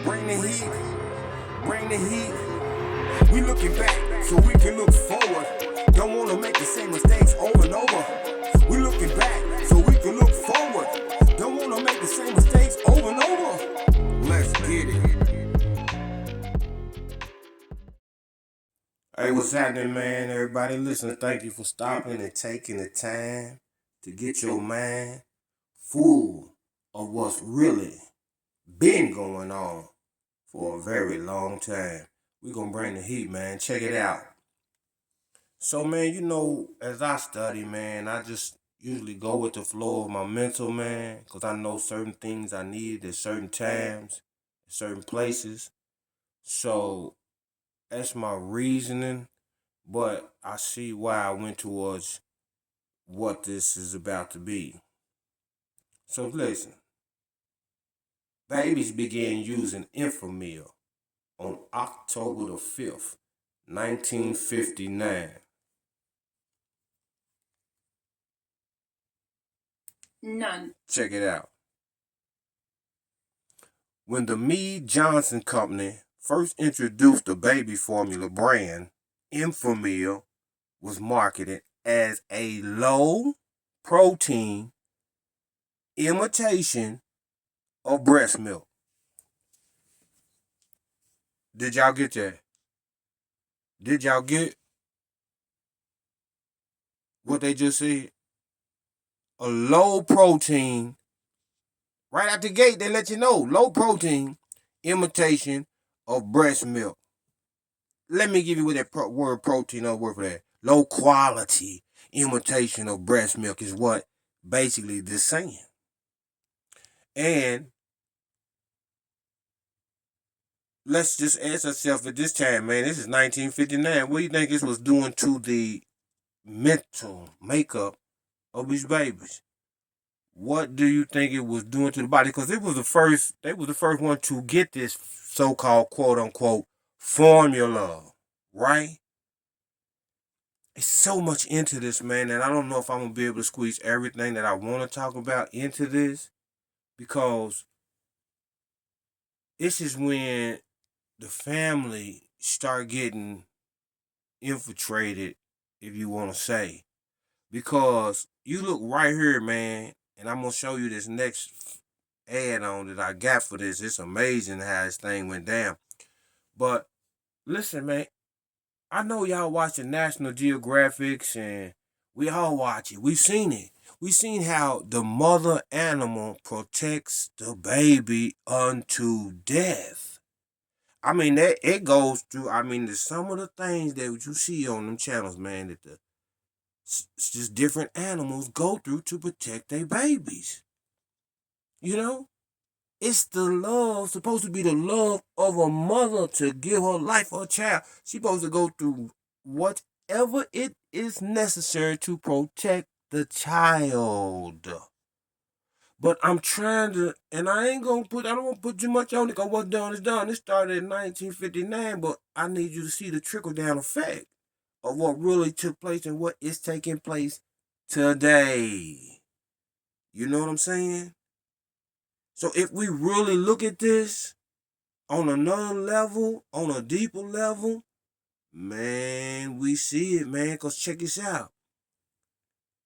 Bring the heat, bring the heat. We looking back so we can look forward. Don't wanna make the same mistakes over and over. We looking back so we can look forward. Don't wanna make the same mistakes over and over. Let's get it. Hey, what's happening, man? Everybody listen, thank you for stopping and taking the time to get your mind full of what's really been going on for a very long time. We gonna bring the heat, man. Check it out. So, man, as I study, man, I just usually go with the flow of my mental, man, because I know certain things I need at certain times, certain places. So, that's my reasoning, but I see why I went towards what this is about to be. So, listen. Babies began using Enfamil on October the 5th, 1959. None. Check it out. When the Mead Johnson Company first introduced the baby formula brand, Enfamil was marketed as a low-protein imitation of breast milk. Did y'all get that? Did y'all get what they just said? A low protein, right out the gate, they let you know, low protein imitation of breast milk. Let me give you what that word protein or word for that. Low quality imitation of breast milk is what basically this saying. And let's just ask ourselves at this time, man, this is 1959. What do you think this was doing to the mental makeup of these babies? What do you think it was doing to the body? Because they was the first one to get this so-called quote-unquote formula, right? It's so much into this, man, and I don't know if I'm going to be able to squeeze everything that I want to talk about into this, because this is when the family start getting infiltrated, if you want to say. Because you look right here, man, and I'm going to show you this next add-on that I got for this. It's amazing how this thing went down. But listen, man, I know y'all watching National Geographics, and we all watch it. We've seen it. We've seen how the mother animal protects the baby unto death. I mean, that it goes through. I mean, there's some of the things that you see on them channels, man, that it's just different animals go through to protect their babies. You know? It's the love, supposed to be the love of a mother to give her life for a child. She's supposed to go through whatever it is necessary to protect the child. But I'm trying to, and I don't want to put too much on it, because what's done is done. It started in 1959, but I need you to see the trickle down effect of what really took place and what is taking place today. You know what I'm saying? So if we really look at this on another level, on a deeper level, man, we see it, man, because check this out.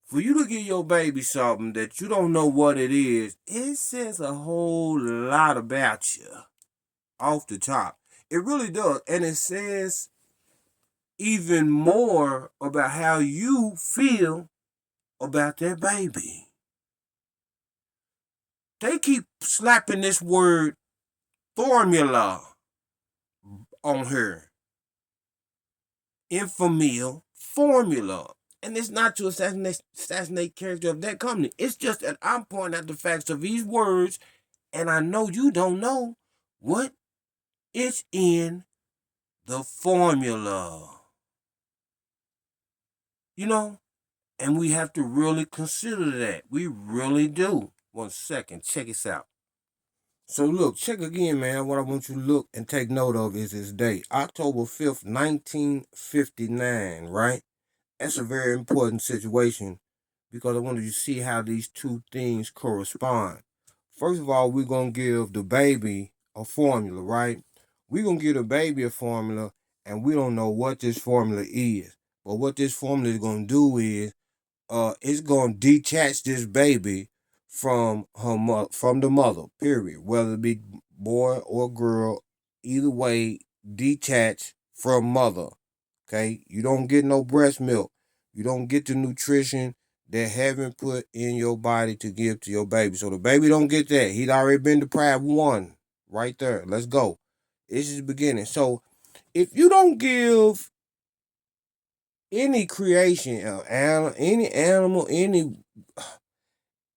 For you to give your baby something that you don't know what it is, it says a whole lot about you off the top. It really does. And it says even more about how you feel about that baby. They keep slapping this word formula on her. Enfamil formula. And it's not to assassinate character of that company. It's just that I'm pointing out the facts of these words, and I know you don't know what is in the formula. You know? And we have to really consider that. We really do. 1 second. Check this out. So look, check again, man. What I want you to look and take note of is this date. October 5th, 1959, right? That's a very important situation, because I wanted you to see how these two things correspond. First of all, we're going to give the baby a formula, right? We're gonna give a baby a formula, and we don't know what this formula is. But what this formula is gonna do is it's gonna detach this baby from from the mother, period. Whether it be boy or girl, either way, detach from mother. Okay? You don't get no breast milk. You don't get the nutrition that heaven put in your body to give to your baby. So the baby don't get that. He'd already been deprived one right there. Let's go. This is the beginning. So if you don't give any creation, any animal,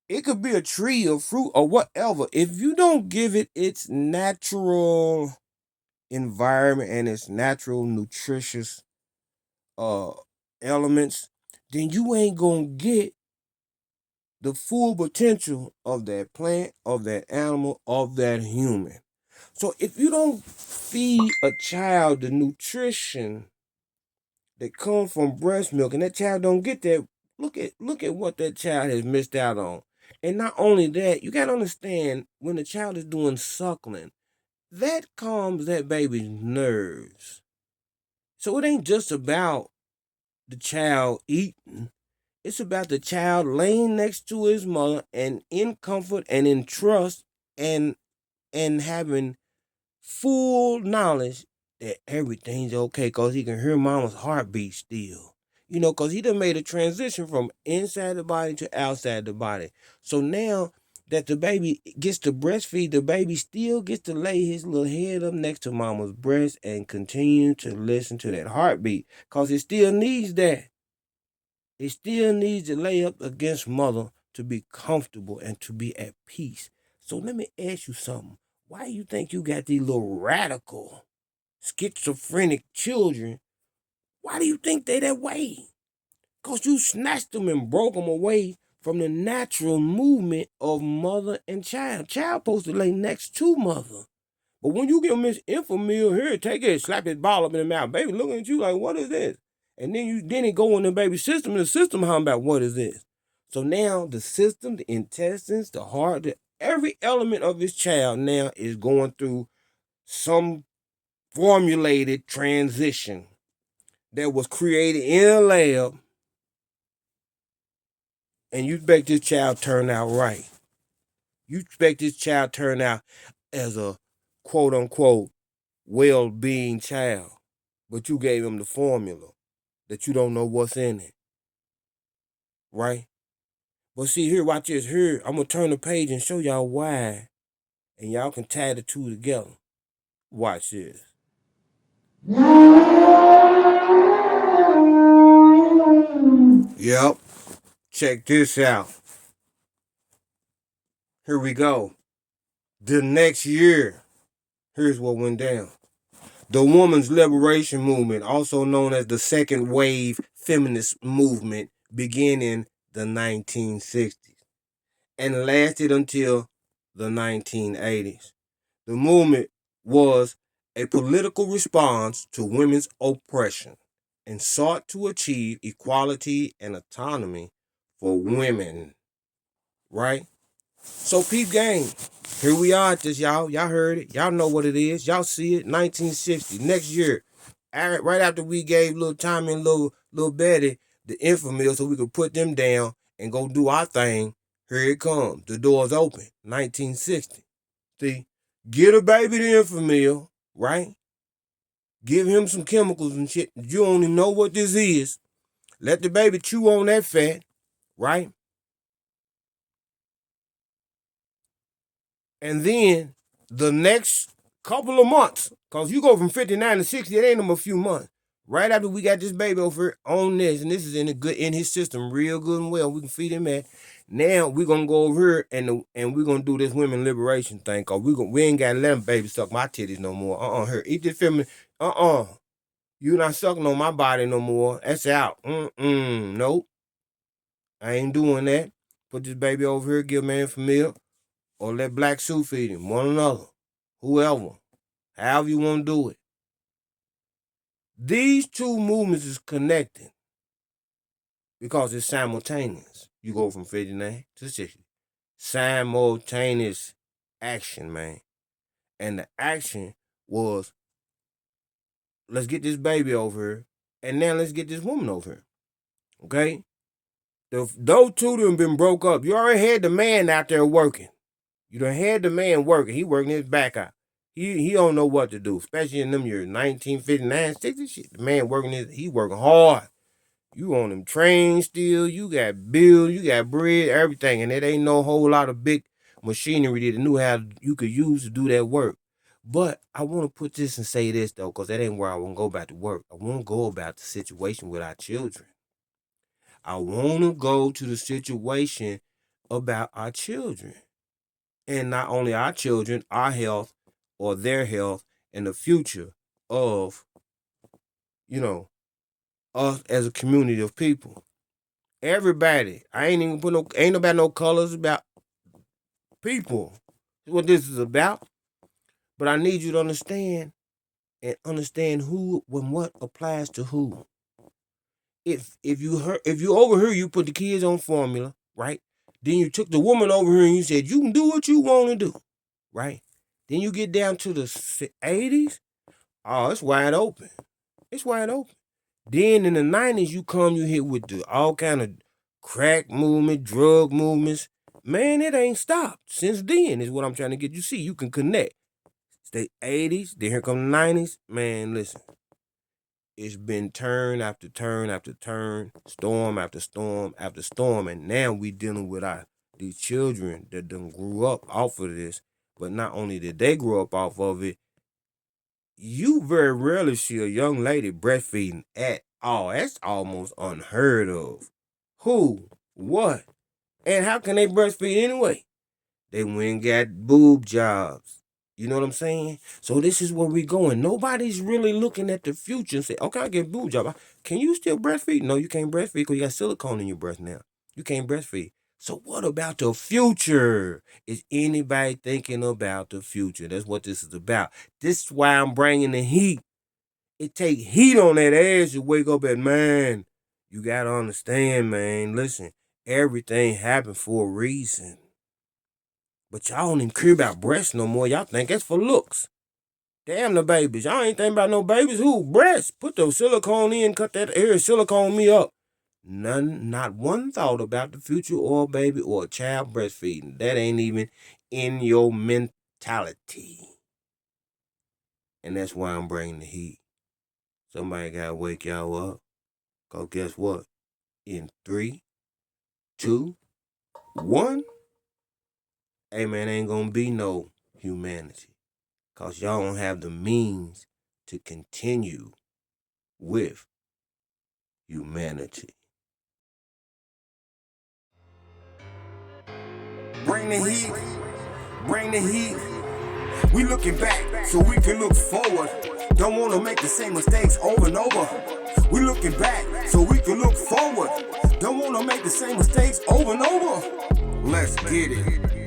it could be a tree or fruit or whatever. If you don't give it its natural environment and its natural nutritious uh elements, then you ain't gonna get the full potential of that plant, of that animal, of that human. So if you don't feed a child the nutrition that come from breast milk, and that child don't get that, look at what that child has missed out on. And not only that, you gotta understand when the child is doing suckling, that calms that baby's nerves. So it ain't just about the child eating. It's about the child laying next to his mother and in comfort and in trust and having full knowledge that everything's okay because he can hear mama's heartbeat still. You know, because he done made a transition from inside the body to outside the body. So now that the baby gets to breastfeed, the baby still gets to lay his little head up next to mama's breast and continue to listen to that heartbeat because it still needs that. It still needs to lay up against mother to be comfortable and to be at peace. So let me ask you something. Why do you think you got these little radical, schizophrenic children? Why do you think they that way? Because you snatched them and broke them away from the natural movement of mother and child. Child supposed to lay next to mother. But when you give him this Enfamil, here, take it, slap his ball up in the mouth. Baby looking at you like, what is this? And then it go in the baby system, and the system how about what is this? So now the system, the intestines, the heart, every element of this child now is going through some formulated transition that was created in a lab, and you expect this child turn out right. You expect this child turn out as a quote unquote well-being child, but you gave him the formula that you don't know what's in it, right? But see here, watch this. Here, I'm gonna turn the page and show y'all why, and y'all can tie the two together. Watch this. Yep. Check this out. Here we go. The next year, here's what went down. The woman's liberation movement, also known as the second wave feminist movement, began in the 1960s and lasted until the 1980s. The movement was a political response to women's oppression and sought to achieve equality and autonomy for women, right? So peep game. Here we are at this, y'all. Y'all heard it. Y'all know what it is. Y'all see it. 1960. Next year. Right after we gave little Tommy and little Betty the Enfamil so we could put them down and go do our thing. Here it comes. The door's open. 1960. See? Get a baby the Enfamil, right? Give him some chemicals and shit. You don't even know what this is. Let the baby chew on that fat, right? And then the next couple of months, because you go from 59 to 60, it ain't them a few months. Right after we got this baby over on this, and this is in his system real good and well, we can feed him that. Now we're gonna go over here and we're gonna do this women liberation thing, cause we ain't gotta let them baby suck my titties no more. Here, eat this feminine. You not sucking on my body no more. That's out. Nope. I ain't doing that. Put this baby over here, give man for milk or let Black Sue feed him, one another, whoever, however you want to do it. These two movements is connected because it's simultaneous. You go from 59 to 60. Simultaneous action, man. And the action was, let's get this baby over here, and now let's get this woman over here. Okay? Those two done been broke up. You already had the man out there working. You done had the man working. He working his back out. He don't know what to do, especially in them years, 1959, 60 shit. The man he working hard. You on them trains still, you got bills, you got bread, everything, and it ain't no whole lot of big machinery that knew how you could use to do that work. But I want to put this and say this, though, because that ain't where I want to go back to work. I want to go about the situation with our children. I want to go to the situation about our children. And not only our children, our health or their health and the future of, us as a community of people. Everybody. I ain't even ain't about no colors, about people. That's what this is about. But I need you to understand who when what applies to who. If you over here, you put the kids on formula, right? Then you took the woman over here and you said, you can do what you want to do, right? Then you get down to the 80s. Oh, it's wide open. It's wide open. Then in the 90s, you hit with all kind of crack movement, drug movements. Man, it ain't stopped since then, is what I'm trying to get you to see. You can connect. It's the 80s, then here come the 90s. Man, listen. It's been turn after turn after turn, storm after storm after storm, and now we dealing with these children that done grew up off of this. But not only did they grow up off of it, you very rarely see a young lady breastfeeding at all. That's almost unheard of. Who? What? And how can they breastfeed anyway? They went and got boob jobs. You know what I'm saying? So this is where we're going. Nobody's really looking at the future and say, okay, I get boob job. Can you still breastfeed? No, you can't breastfeed because you got silicone in your breast now. You can't breastfeed. So what about the future? Is anybody thinking about the future? That's what this is about. This is why I'm bringing the heat. It take heat on that ass to wake up at, man, you got to understand, man. Listen, everything happened for a reason. But y'all don't even care about breasts no more. Y'all think that's for looks. Damn the babies. Y'all ain't thinking about no babies. Who? Breasts. Put the silicone in, cut that hair, silicone me up. Not one thought about the future or a baby or a child breastfeeding. That ain't even in your mentality. And that's why I'm bringing the heat. Somebody gotta wake y'all up. Cause guess what? In 3, 2, 1, hey man, ain't gonna be no humanity. Cause y'all don't have the means to continue with humanity. Bring the heat. Bring the heat. We looking back so we can look forward. Don't want to make the same mistakes over and over. We looking back so we can look forward. Don't want to make the same mistakes over and over. Let's get it.